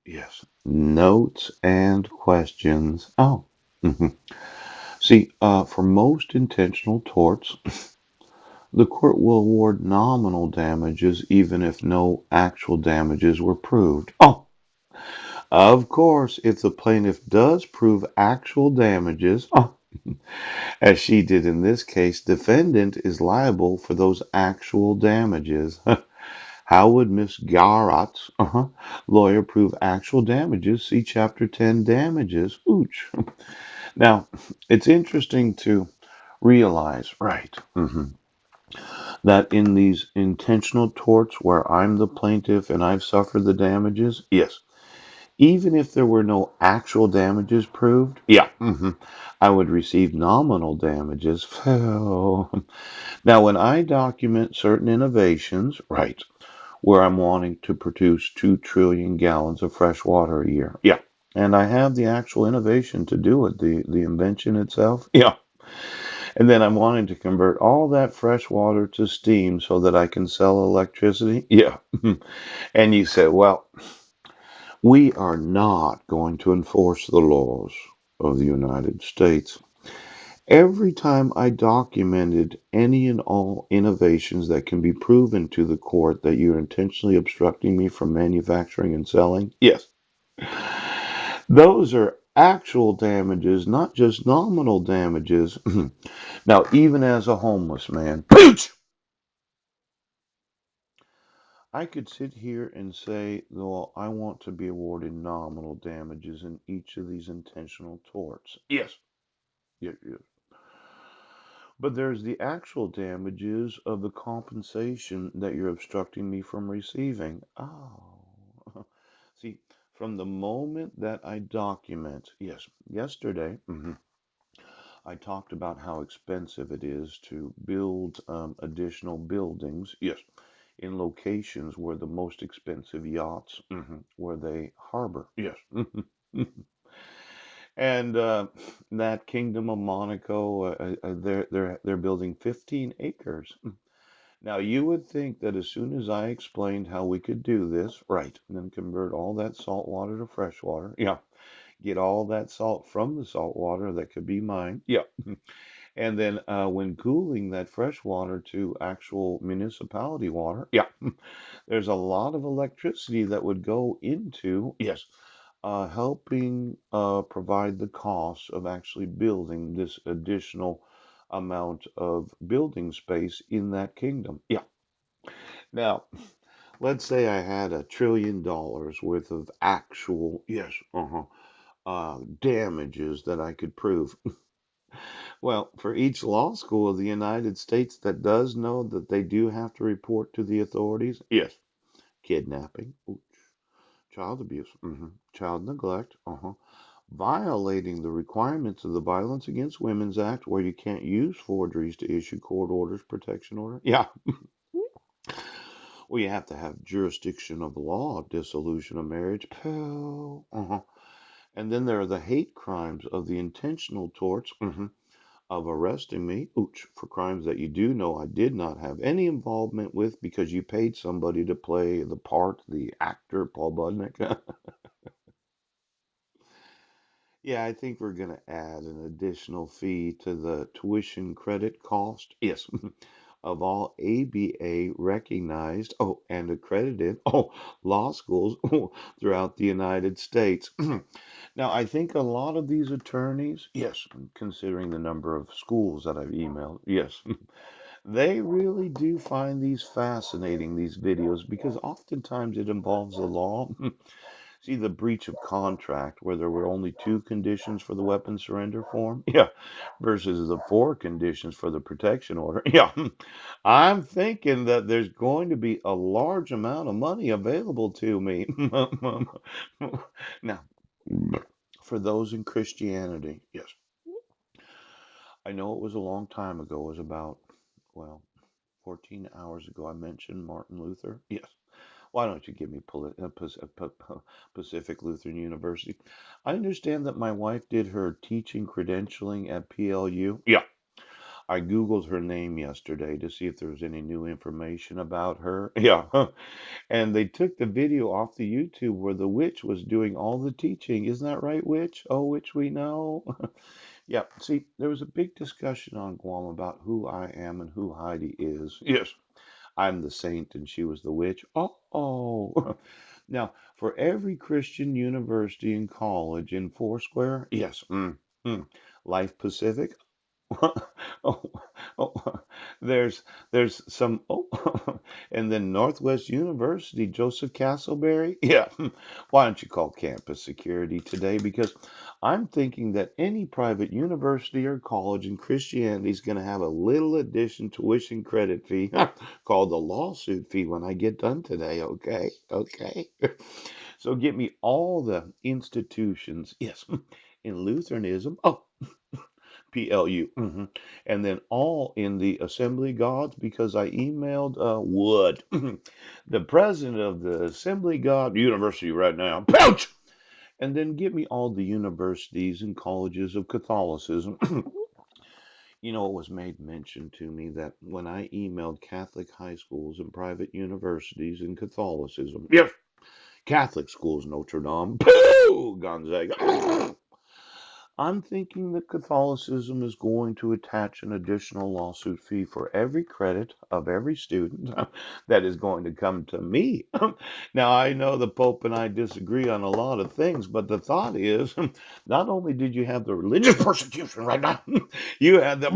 Yes. Notes and questions. Oh. Mhm. See, for most intentional torts, the court will award nominal damages even if no actual damages were proved. Oh, of course, if the plaintiff does prove actual damages, as she did in this case, defendant is liable for those actual damages. How would Miss Garrett's lawyer prove actual damages? See Chapter 10 damages. Ooch. Now, it's interesting to realize, right, that in these intentional torts where I'm the plaintiff and I've suffered the damages, yes, even if there were no actual damages proved, yeah, I would receive nominal damages. Now, when I document certain innovations, right, where I'm wanting to produce 2 trillion gallons of fresh water a year, yeah, and I have the actual innovation to do it, the invention itself, yeah, and then I'm wanting to convert all that fresh water to steam so that I can sell electricity, yeah. And you say, well, we are not going to enforce the laws of the United States. Every time I documented any and all innovations that can be proven to the court that you're intentionally obstructing me from manufacturing and selling, yes, those are actual damages, not just nominal damages. Now, even as a homeless man, I could sit here and say, well, I want to be awarded nominal damages in each of these intentional torts. Yes. Yes, yes. But there's the actual damages of the compensation that you're obstructing me from receiving. Oh. See, from the moment that I document, yes, yesterday, I talked about how expensive it is to build additional buildings. Yes, in locations where the most expensive yachts, where they harbor. Yes. And that Kingdom of Monaco, they're building 15 acres. Now you would think that as soon as I explained how we could do this, right, and then convert all that salt water to fresh water, yeah, get all that salt from the salt water that could be mine, yeah, and then when cooling that fresh water to actual municipality water, yeah, there's a lot of electricity that would go into, yes, helping provide the cost of actually building this additional amount of building space in that kingdom. Yeah. Now, let's say I had $1 trillion worth of actual, yes, damages that I could prove. Well, for each law school of the United States that does know that they do have to report to the authorities, yes, kidnapping, child abuse, child neglect, violating the requirements of the Violence Against Women's Act, where you can't use forgeries to issue court orders, protection order. Yeah. Well, you have to have jurisdiction of law, dissolution of marriage. Pooh. And then there are the hate crimes of the intentional torts of arresting me for crimes that you do know I did not have any involvement with because you paid somebody to play the part, the actor, Paul Budnick. Yeah, I think we're going to add an additional fee to the tuition credit cost. Yes, of all ABA recognized, and accredited, law schools throughout the United States. Now, I think a lot of these attorneys, yes, considering the number of schools that I've emailed, yes, they really do find these fascinating, these videos, because oftentimes it involves the law. See the breach of contract where there were only two conditions for the weapon surrender form? Yeah. Versus the four conditions for the protection order. Yeah. I'm thinking that there's going to be a large amount of money available to me. Now, for those in Christianity, yes. I know it was a long time ago. It was about, well, 14 hours ago. I mentioned Martin Luther. Yes. Why don't you give me Pacific Lutheran University? I understand that my wife did her teaching credentialing at PLU. Yeah. I Googled her name yesterday to see if there was any new information about her. Yeah. And they took the video off the YouTube where the witch was doing all the teaching. Isn't that right, witch? Oh, witch we know. Yeah. See, there was a big discussion on Guam about who I am and who Heidi is. Yes. I'm the saint and she was the witch. Oh. Now, for every Christian university and college in Foursquare, yes, Life Pacific, oh, oh, there's some and then Northwest University, Joseph Castleberry. Yeah. Why don't you call campus security today? Because I'm thinking that any private university or college in Christianity is going to have a little addition tuition credit fee called the lawsuit fee when I get done today. Okay. Okay. So get me all the institutions. Yes. In Lutheranism. Oh, PLU. And then all in the Assembly Gods because I emailed Wood, the president of the Assembly God University right now. Pouch! And then give me all the universities and colleges of Catholicism. You know, it was made mention to me that when I emailed Catholic high schools and private universities in Catholicism, yes, Catholic schools, Notre Dame, Pooh, Gonzaga. I'm thinking that Catholicism is going to attach an additional lawsuit fee for every credit of every student that is going to come to me. Now, I know the Pope and I disagree on a lot of things, but the thought is not only did you have the religious persecution right now, you had the